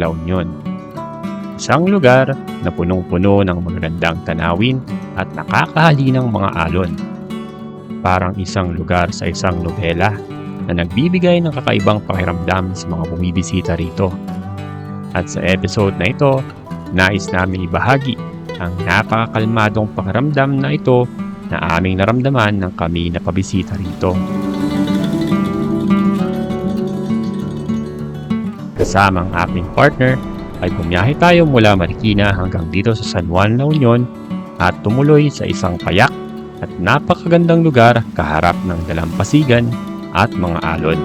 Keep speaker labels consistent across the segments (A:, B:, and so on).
A: La Union. Isang lugar na punong-puno ng magagandang tanawin at nakakahalinang mga alon. Parang isang lugar sa isang nobela na nagbibigay ng kakaibang pakiramdam sa mga bumibisita rito. At sa episode na ito, nais namin ibahagi ang napakakalmadong pakiramdam na ito na aming naramdaman ng kami na pabisita rito. Kasama ang aming partner ay bumiyahe tayo mula Marikina hanggang dito sa San Juan, La Union at tumuloy sa isang payak at napakagandang lugar kaharap ng dalampasigan at mga alon.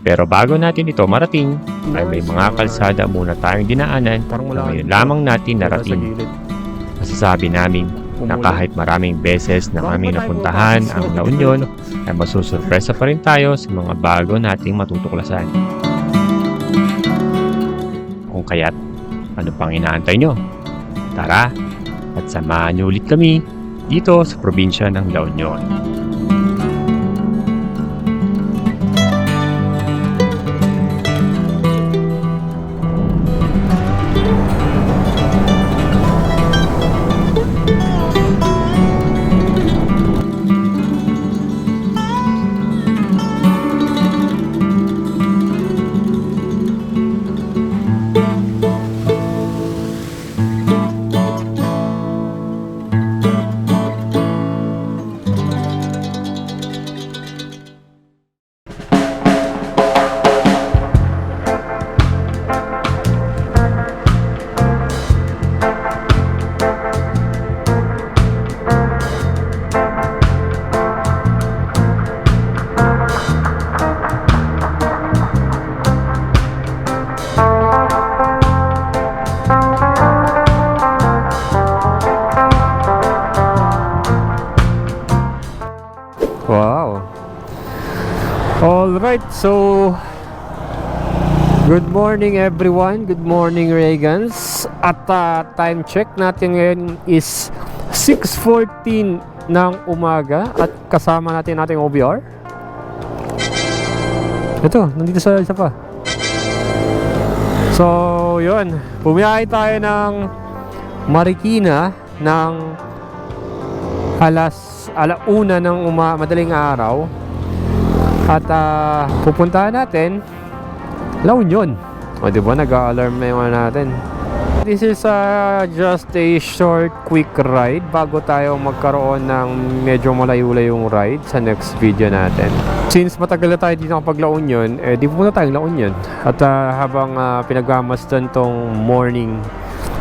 A: Pero bago natin ito marating, ay may mga kalsada muna tayong dinaanan na ngayon lamang natin narating. Masasabi namin na kahit maraming beses na kami napuntahan ang La Union, ay masusurpresa pa rin tayo sa mga bago nating matutuklasan. Kung kaya't, ano pang inaantay nyo? Tara, at samahan nyo ulit kami dito sa probinsya ng La Union. Wow. Alright, so good morning everyone. Good morning Reagans. At time check natin ngayon is 6:14 ng umaga at kasama natin ating OBR. Ito, nandito sa isa pa. So, yun. Bumiyahe tayo ng Marikina ng alauna ng madaling araw at pupuntahan natin La Union. O diba, nag-a-alarm na yung natin. This is just a short quick ride bago tayo magkaroon ng medyo malayo-layong ride sa next video natin. Since matagal na tayo dito kapag La Union, di pupunta tayong La Union. At habang pinagmamasdan tong morning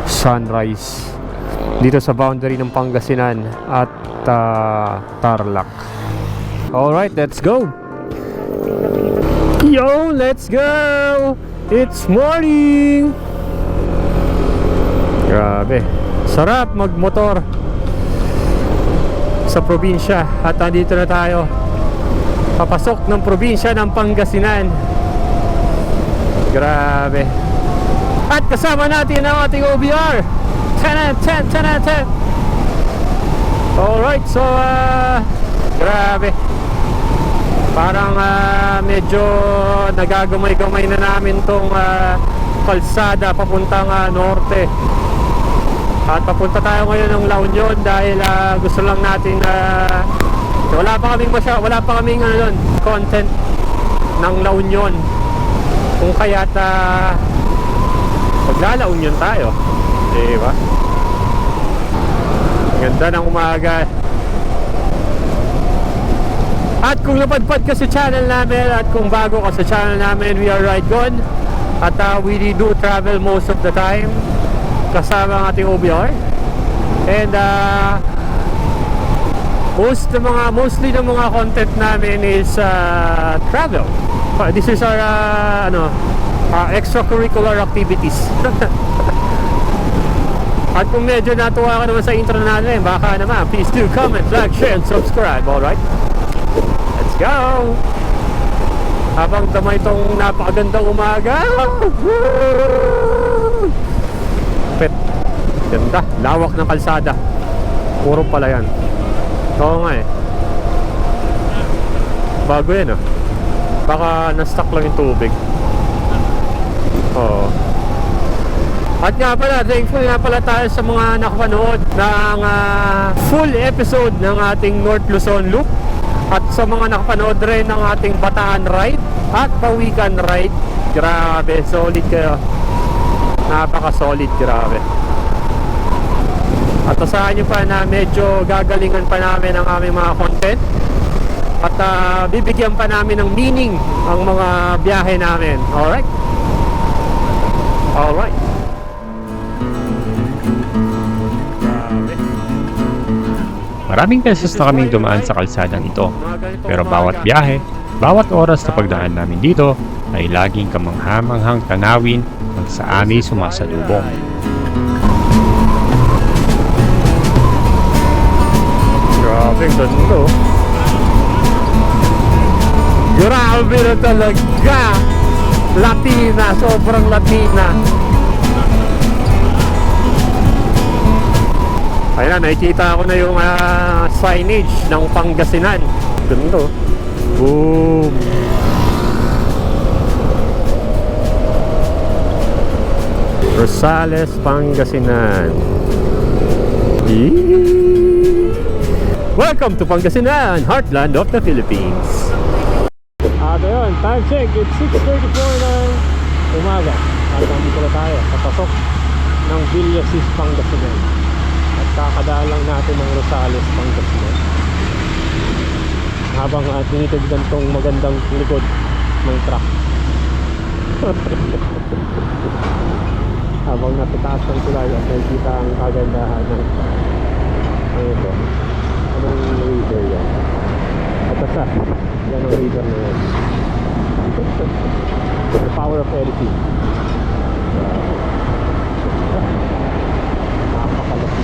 A: sunrise dito sa boundary ng Pangasinan at Tarlac. Alright, let's go! Yo, let's go! It's morning! Grabe, sarap magmotor sa probinsya. At andito na tayo, papasok ng probinsya ng Pangasinan. Grabe. At kasama natin ang ating OBR. 10. Alright, so grabe. Parang medyo nagagamay-gamay na namin tong kalsada papuntang norte. At papunta tayo ngayon ng La Union dahil gusto lang natin wala pa kaming content ng La Union. Kung kaya't magla-La Union tayo. Diba? Ganda ng umaga. At kung napadpad ka sa channel namin at kung bago ka sa channel namin, we are Ride Gon. At we do travel most of the time kasama ang ating OBR. And mostly ng mga content namin is travel. This is our extracurricular activities. At kung medyo natuwa ka naman sa intro natin, baka naman, please do comment, like, share, and subscribe. Alright? Let's go! Habang damay itong napakagandang umaga. Pet. Ganda. Lawak ng kalsada. Puro pala yan. Oo nga eh. Bago yan ah. Baka na-stuck lang yung tubig. Oo. At nga pala, thankful nga pala tayo sa mga nakapanood ng full episode ng ating North Luzon Loop. At sa mga nakapanood rin ng ating Bataan Ride at Pawikan Ride. Grabe, solid kayo. Napaka-solid, grabe. At asahan nyo pa na medyo gagalingan pa namin ang aming mga content. At bibigyan pa namin ng meaning ang mga biyahe namin. Alright? Alright.
B: Maraming beses na kaming dumaan sa kalsadang ito, pero bawat biyahe, bawat oras na pagdaan namin dito ay laging kamanghamanghang tanawin ang sa aming sumasalubong.
A: Grabe, ganda. Grabe na talaga. Latina, sobrang Latina. Ayan, nakikita ko na yung signage ng Pangasinan. Ganda. Boom. Rosales, Pangasinan. Eee! Welcome to Pangasinan, heartland of the Philippines. Ayun, time check, it's 6:34 ng umaga. At nandito na tayo sa pasok ng Villasis, Pangasinan. At kakadaan lang natin ng Rosales, Pangasinan. Habang tinitignan tong magandang likod ng truck. Habang nasa taas ng tulay at nakikita ang kagandahan ng ano ito. Anong river yan? At asa, yan ang river na yan. The power of editing. Napakalaki.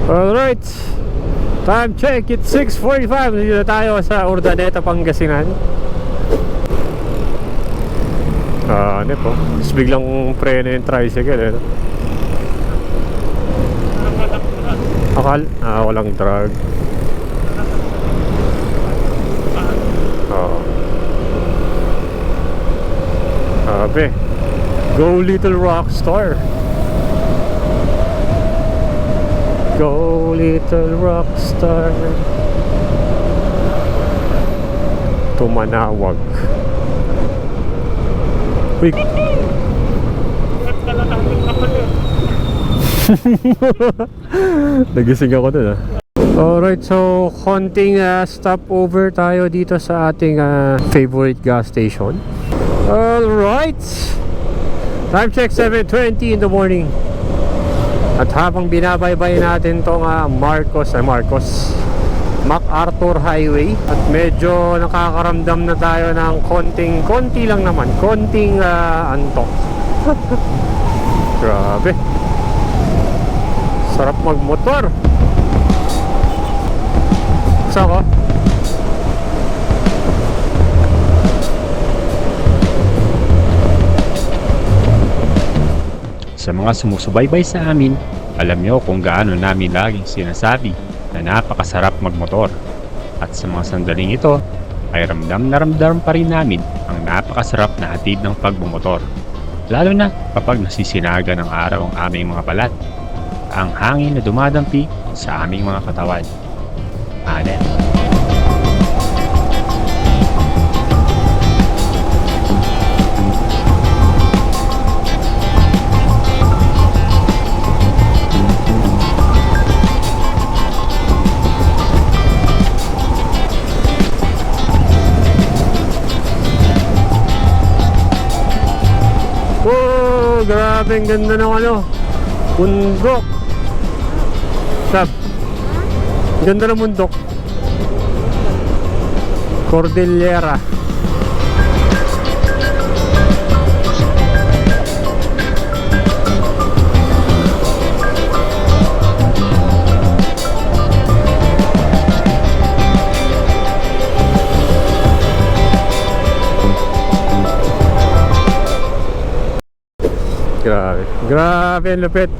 A: Alright, time check, it's 6:45. Nandito na tayo sa Urdaneta, Pangasinan. Ano po, tapos biglang preno yung tricycle walang drag. Sabi, go little rock star. Go little rock star. Tumanawag. Uy. Nagising ako dun Alright, so konting stopover tayo dito sa ating favorite gas station. Alright, time check 7:20 in the morning. At habang binabaybay natin tong MacArthur Highway, at medyo nakakaramdam na tayo ng konti lang naman, antok. Grabe, sarap magmotor. Saka
B: Sa mga sumusubaybay sa amin, alam nyo kung gaano namin laging sinasabi na napakasarap magmotor. At sa mga sandaling ito, ay ramdam na ramdam pa rin namin ang napakasarap na hatid ng pagbumotor. Lalo na kapag nasisinaga ng araw ang aming mga balat, ang hangin na dumadampi sa aming mga katawan. Anen.
A: oh, grabe, ang ganda ng bundok. Sab, ganda ng bundok. Cordillera. Grabe, grabe ang lupit.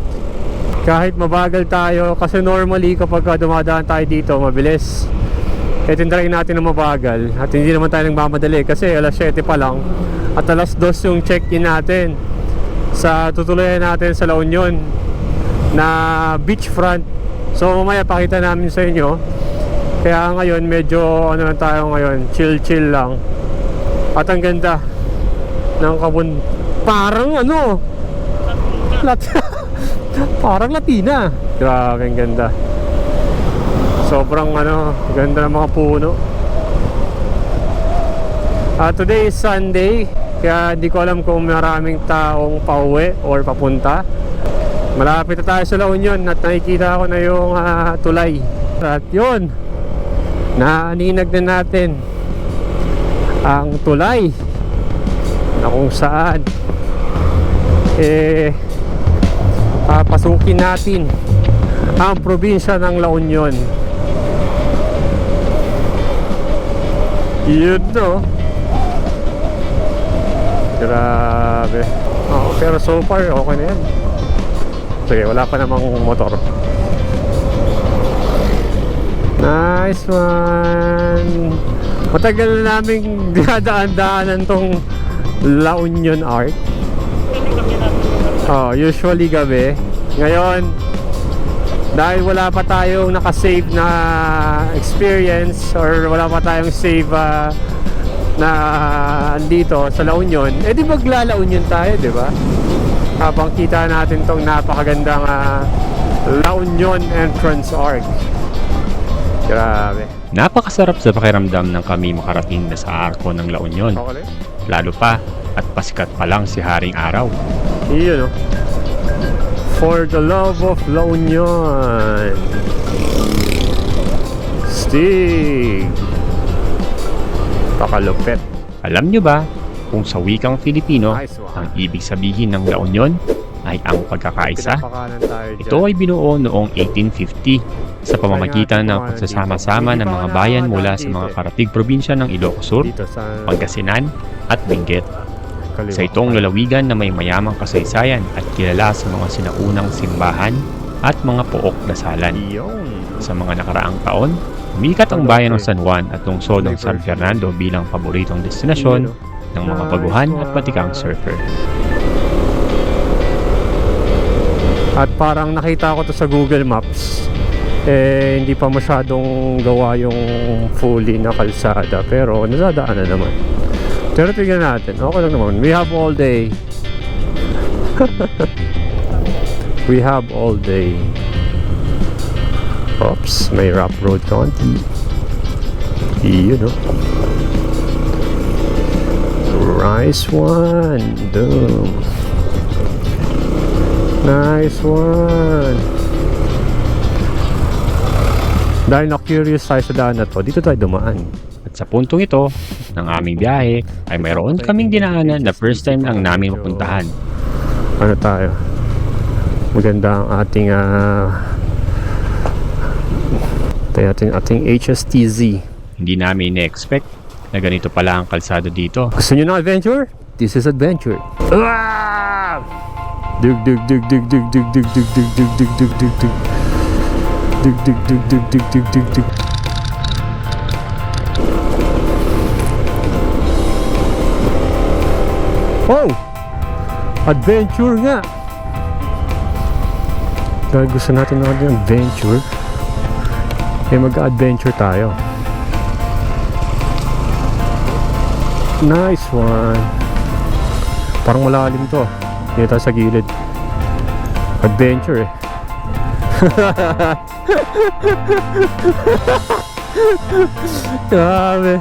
A: Kahit mabagal tayo, kasi normally kapag dumadaan tayo dito, mabilis. Tinry natin na mabagal. At hindi naman tayo nagmamadali kasi alas 7 pa lang. At alas 2 yung check-in natin sa tutuluyan natin sa La Union na beachfront. So mamaya pakita namin sa inyo. Kaya ngayon medyo ano lang tayo ngayon, chill lang. At ang ganda ng parang ano, parang Latina. Grabe, ang ganda. Sobrang ano, ganda ng mga puno. Today is Sunday, kaya hindi ko alam kung maraming taong pauwi or papunta. Malapit na tayo sa La Union at nakikita ko na yung tulay. At yun, naaninag na natin ang tulay na kung saan pasukin natin ang probinsya ng La Union. Yun no. Grabe. Pero so far okay na yan. Sige, wala pa namang motor. Nice one. Matagal na naming dinadaan-daanan tong La Union Arc. Usually gabi. Ngayon, dahil wala pa tayong nakasave na experience or wala pa tayong save na andito sa La Union, di magla-La Union tayo, di ba? Habang kita natin tong napakagandang La Union Entrance Arc. Grabe.
B: Napakasarap sa pakiramdam ng kami makarating na sa arko ng La Union. Lalo pa at pasikat pa lang si Haring Araw.
A: Iyon, no? For the love of La Union. Stig. Pakalupit.
B: Alam nyo ba kung sa wikang Filipino,
A: Nice one.
B: ang ibig sabihin ng La Union ay ang pagkakaisa?
A: Pinapakanan tayo dyan.
B: Ito ay binuo noong 1850 sa pamamagitan ng pagsasama-sama ng mga bayan mula sa mga karatig probinsya ng Ilocos Sur,
A: Dito sa
B: Pangasinan at Benguet.
A: kaliwa.
B: Sa itong lalawigan na may mayamang kasaysayan at kilala sa mga sinaunang simbahan at mga pook dasalan.
A: Iyon.
B: Sa mga nakaraang taon, umikat ang bayan ng San Juan at lungsod ng San Fernando bilang paboritong destinasyon ng mga baguhan at matikang surfer.
A: At parang nakita ko to sa Google Maps, hindi pa masyadong gawa yung fully na kalsada, pero nasadaan na naman. Pero tignan natin, okay lang naman. We have all day. We have all day. Oops, may rough road konti. Iyon, no? Nice one. Boom. Nice one. Dahil na-curious tayo sa daan na to, dito tayo dumaan.
B: At sa puntong ito ng aming biyahe ay mayroon kaming dinaanan na first time lang namin mapuntahan.
A: Ano tayo? Maganda ang ating ating HSTZ.
B: Hindi namin na-expect na ganito pala ang kalsada dito.
A: Gusto nyo ng adventure? This is adventure. Ah! Dug dug dug dug dug dug dug dug dug dug dug dug dug dug. Dug dug dug dug dug dug dug dug. Oh! Adventure nga! Dahil gusto natin ng adventure, mag-adventure tayo. Nice one! Parang malalim to. Dito sa gilid. Adventure eh. Grabe.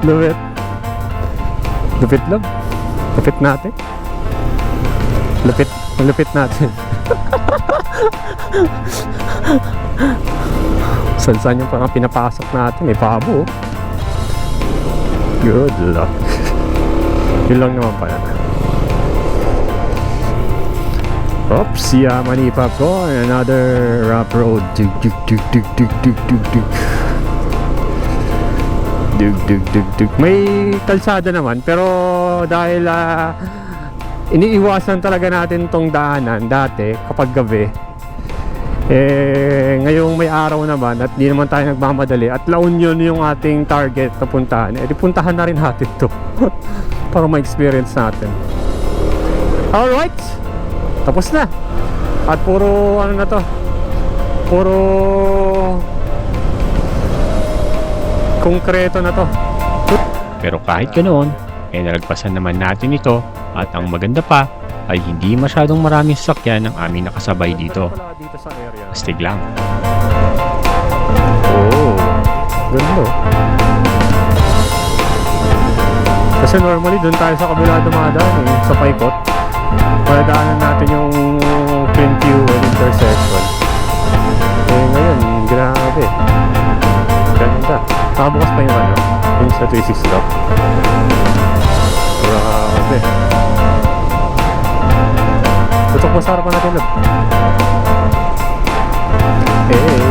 A: Lupit. Lupit lang. Lupit natin. Lupit natin. Saan yung parang pinapasok natin. May pabo. Good luck. Yun lang naman pala. Oops, yeah, mani popcorn. Another rough road. Dug dug dug dug dug dug dug dug. Dug dug dug dug. May kalsada naman, pero dahil iniiwasan talaga natin tong daanan dati kapag gabi. Ngayong may araw naman at di naman tayo nagmamadali at La Union yung ating target na puntahan, di puntahan na rin natin to para ma-experience natin. Alright, tapos na. At puro ano na to, puro konkreto na to.
B: Pero kahit ganoon, nalagpasan naman natin ito at ang maganda pa ay hindi masyadong maraming sasakyan ang aming nakasabay dito.
A: Dito sa area.
B: Astig lang.
A: Oh, ganda. Kasi normally doon tayo sa kabila dumadaan sa Paikot. Padaanan natin yung Twin Fuel intersection. Ngayon, grabe. Ganda. Bukas pa yung ano, yung sa 360 stop. Grabe. Tutok mo sa harapan natin lang. Hey.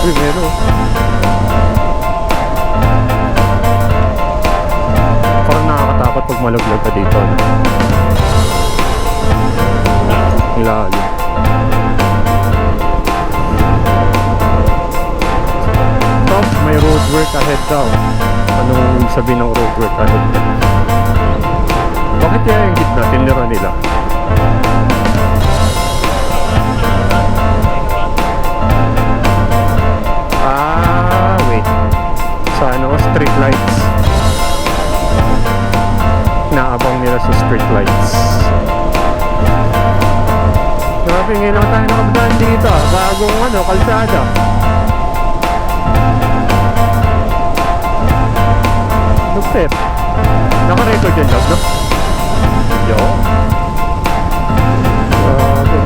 A: Uy, meron. Parang nakakatakot pag malaglag ka dito. No? Lalim. Top, may roadwork ahead daw. Anong ibig sabihin ng roadwork ahead? Bakit kaya yung gitna? Tinira nila. Wait. Sa ano, street lights. Naabang nila sa street lights. Grabe, ngayon lang tayo nakabdaan dito. Bagong ano, kalsada. Lupit. Naka-record yun, Dog, no? Yo. Grabe.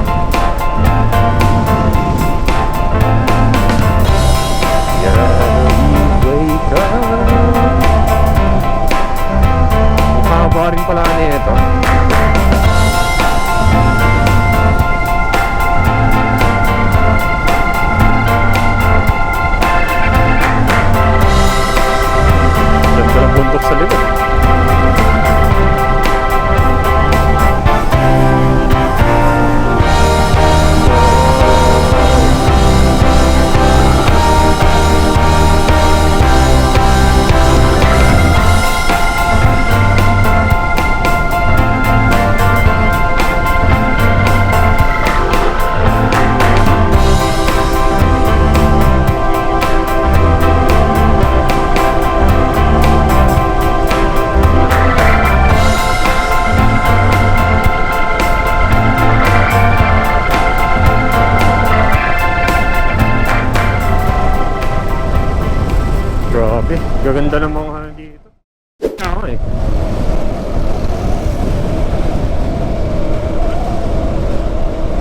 A: Wake up. Mahaba rin pala niya ito. Ganda ng bundok sa likod. Grabe, gaganda ng mga ano dito. Ako eh.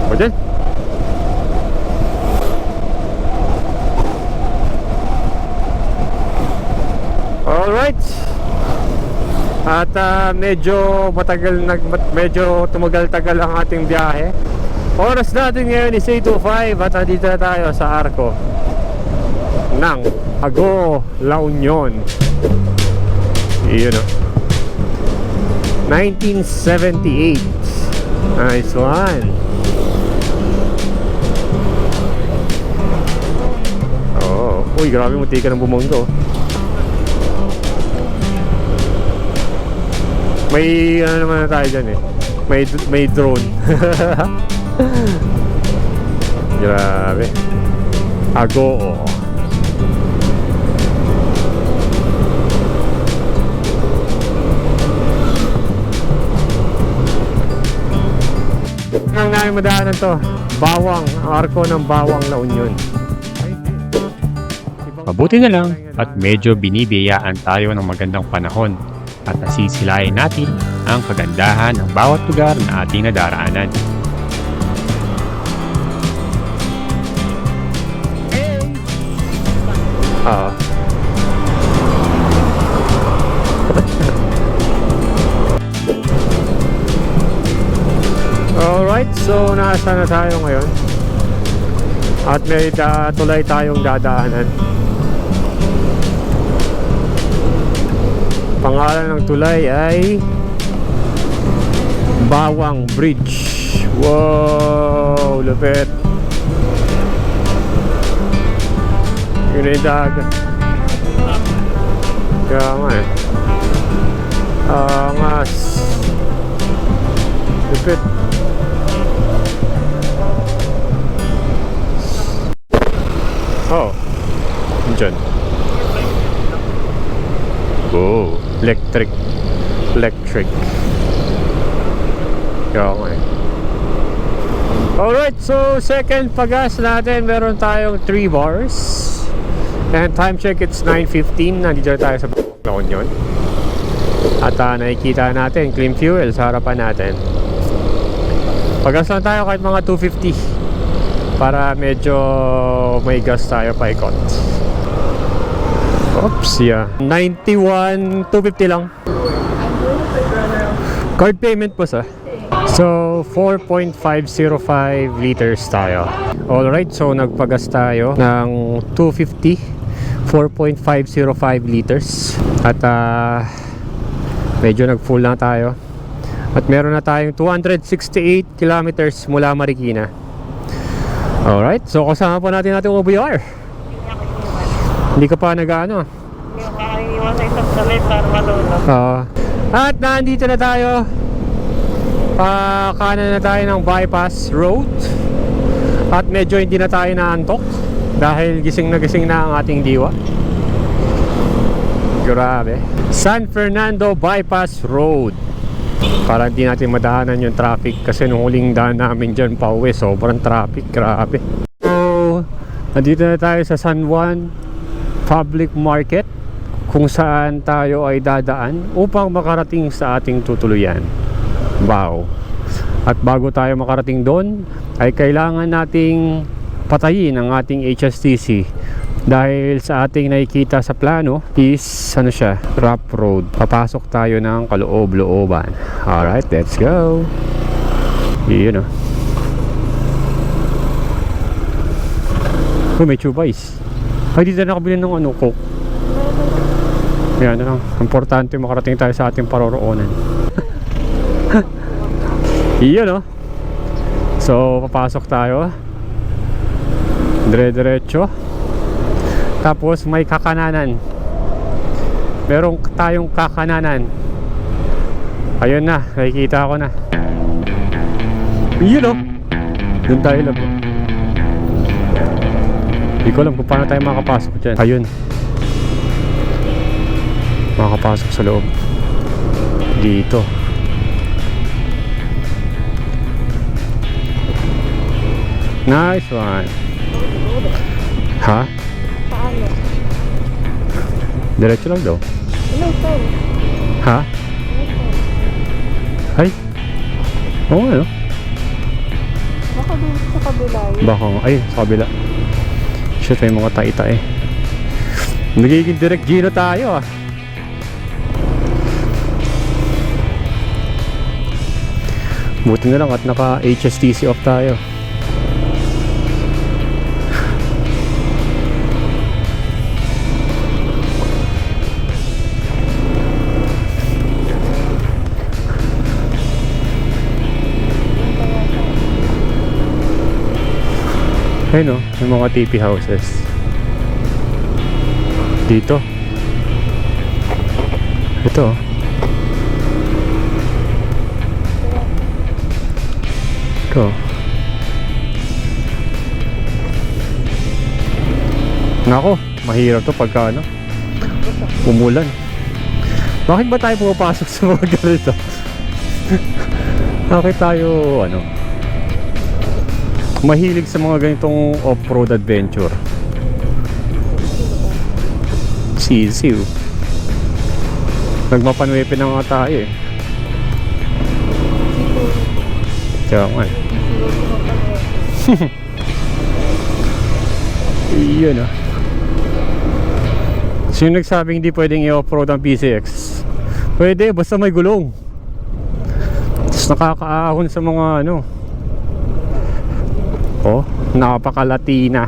A: O dyan. Alright. At medyo medyo tumagal-tagal ang ating biyahe. Oras natin ngayon is 8:05 at nandito na tayo sa Arco ng Ago, La Union. Yun o. 1978. Nice one. Oh, uy, grabe, munti ka ng bumonggo. May ano naman na tayo dyan eh. May drone. Grabe. Ago. Ang namin madaanan to, Bawang, Arco ng Bawang, La Union.
B: Mabuti na lang at medyo binibiyayaan tayo ng magandang panahon at nasisilayan natin ang kagandahan ng bawat lugar na ating nadaraanan.
A: Alright, so nasa na tayo ngayon at may tulay tayong dadaanan. Pangalan ng tulay ay Bawang Bridge. Wow, lupit. Yun na yung dagat. Kaya nga eh. Angas. Lupit. Oh, dyan. Oh, electric. Kaya nga eh. Alright, so second pagas natin, meron tayong 3 bars. And time check, it's 9:15. Nandito na tayo sa La Union. At nakikita natin clean fuel sa harapan natin. Pagas lang tayo kahit mga 250 para medyo may gas tayo paikot. Oops, yeah. 91, 250 lang. Card payment po sa. So 4.505 liters tayo. Alright, so nagpagas tayo ng 250, 4.505 liters. At medyo nag-full na tayo. At meron na tayong 268 kilometers mula Marikina. Alright, so kasama po natin ating OBR. Hindi ka pa nag-ano?
C: Hindi ako makaiiwan sa isang salit para malulog.
A: At nandito na tayo. Kanan na tayo ng bypass road. At medyo hindi na tayo naantok dahil gising na ang ating diwa. Grabe. San Fernando Bypass Road. Para hindi natin madaanan yung traffic. Kasi nung huling daan namin dyan pa uwi, sobrang traffic. Grabe. So, nandito na tayo sa San Juan Public Market, kung saan tayo ay dadaan upang makarating sa ating tutuluyan. Wow. At bago tayo makarating doon, ay kailangan nating patayin ang ating HSTC dahil sa ating nakikita sa plano is ano siya, rough road. Papasok tayo ng kaloob-looban. Alright, let's go. Yun o. May chubays. Ay, dito na nakabili ng ano, Coke. Yan na lang. Importante makarating tayo sa ating paroroonan. Iyon no. So papasok tayo, dire-diretso. Tapos may kakananan. Meron tayong kakananan. Ayun na, nakikita ko na. Iyon no. Doon tayo lang. Hindi ko alam kung paano tayo makapasok dyan. Ayun, makapasok sa loob. Dito. Nice one. Ha?
C: Paano?
A: Diretso lang daw.
C: Ano ito?
A: Ha? Ay? Oo nga no?
C: Baka dito sa kabila yun.
A: Baka nga. Ay, sa kabila. Shit, may mga tae-tae. Nagiging direct Gino tayo ah. Buti na lang at naka HSTC off tayo. Ayun o, yung mga TP houses. Dito. Ito. Ito. Nako, mahirap to pagka ano, umulan. Bakit ba tayo pumapasok sa mga ganito? Bakit tayo ano, mahilig sa mga ganitong off-road adventure? Sisiw. Nagmapanwepe na nga tayo eh. Kaya nga eh. Iyon ah. Sino nagsabing hindi pwedeng i-off-road ang PCX? Pwede, basta may gulong. Tapos nakakaahon sa mga ano. Oh, napaka-Latina.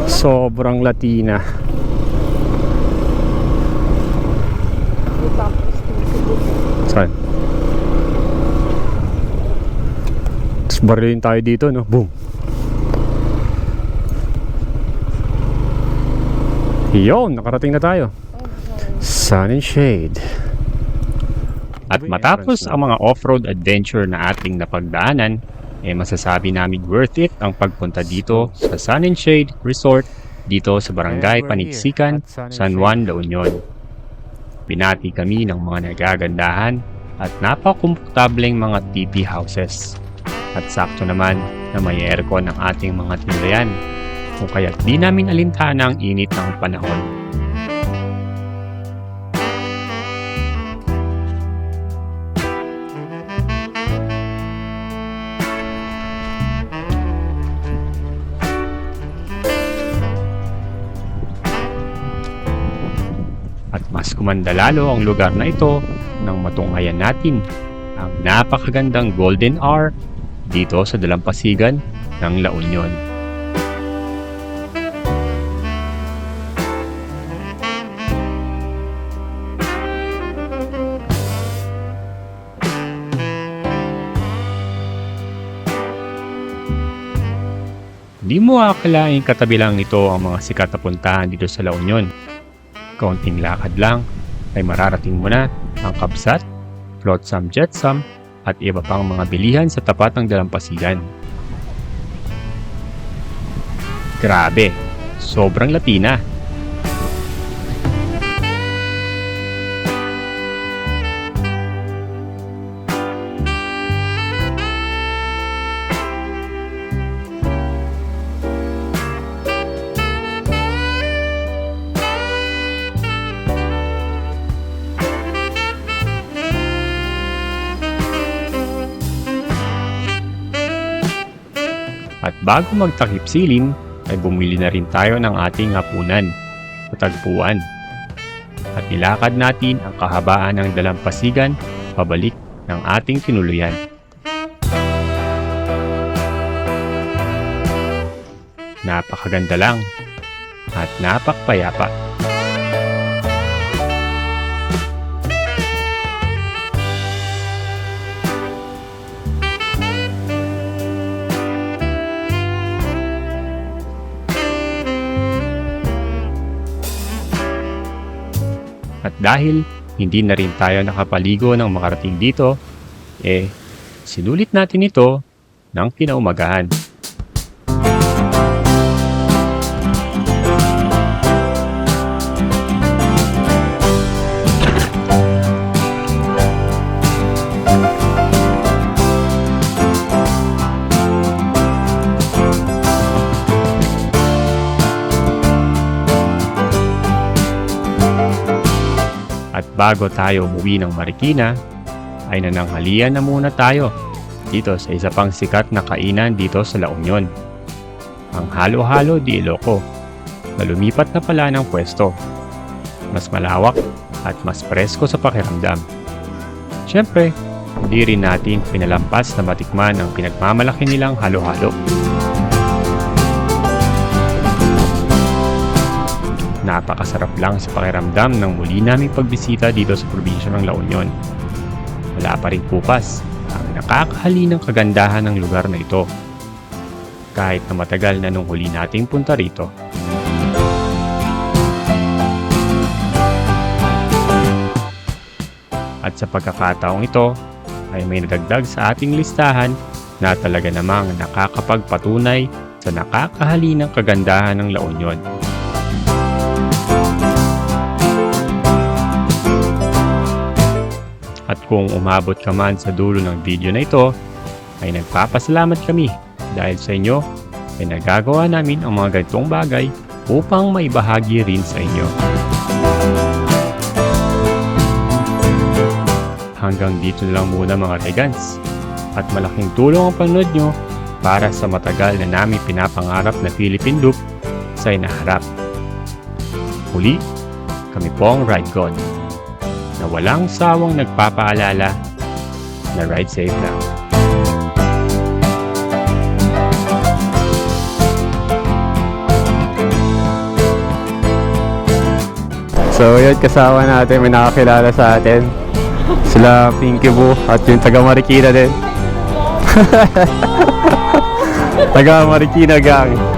A: Sobrang Latina.
B: Saan? Tapos barilin tayo dito, no? Boom! Yun! Nakarating na tayo. Sun and Shade. At matapos ang mga off-road adventure na ating napagdaanan, masasabi namin worth it ang pagpunta dito sa Sun and Shade Resort dito sa Barangay Paniksikan, San Juan, La Union. Binati kami ng mga nagagandahan at napakomportableng mga TP houses. At sakto naman na may aircon ang ating mga tindayan, kung kaya't di namin alintana ang init ng panahon. At mas kumanda lalo ang lugar na ito nang matunghayan natin ang napakagandang Golden Hour dito sa dalampasigan ng La Union. Di mo akalaing katabi lang nito ang mga sikat na puntahan dito sa La Union. Kaunting lakad lang ay mararating mo na ang Kabsat, Flotsam Jetsam at iba pang mga bilihan sa tapat ng dalampasigan. Grabe, sobrang Latina. At bago magtakip silim, ay bumili na rin tayo ng ating hapunan sa tagpuan. At nilakad natin ang kahabaan ng dalampasigan pabalik ng ating tinuluyan. Napakaganda lang at napakpayapa. At dahil hindi na rin tayo nakapaligo ng makarating dito, sinulit natin ito ng kinaumagahan. At bago tayo umuwi ng Marikina, ay nananghalian na muna tayo dito sa isa pang sikat na kainan dito sa La Union. Ang Halo-Halo di Ilocos, na lumipat na pala ng pwesto. Mas malawak at mas presko sa pakiramdam. Siyempre, hindi rin natin pinalampas na matikman ang pinagmamalaki nilang halo-halo. Napakasarap lang sa pakiramdam ng muli naming pagbisita dito sa probinsya ng La Union. Wala pa rin bukas ang nakakahalinang kagandahan ng lugar na ito. Kahit na matagal na nung huli nating punta rito. At sa pagkakataong ito ay may nadagdag sa ating listahan na talaga namang nakakapagpatunay sa nakakahalinang kagandahan ng La Union. At kung umabot ka man sa dulo ng video na ito, ay nagpapasalamat kami dahil sa inyo ay nagagawa namin ang mga ganitong bagay upang maibahagi rin sa inyo. Hanggang dito lang muna mga Regans, at malaking tulong ang panood nyo para sa matagal na namin pinapangarap na Philippine Loop sa inaharap. Muli, kami po ang Ride God, na walang sawang nagpapaalala na ride safe lang.
A: So yun, kasama natin, may nakakilala sa atin. Sila Pinky Boo at yung taga Marikina din. Taga Marikina gang.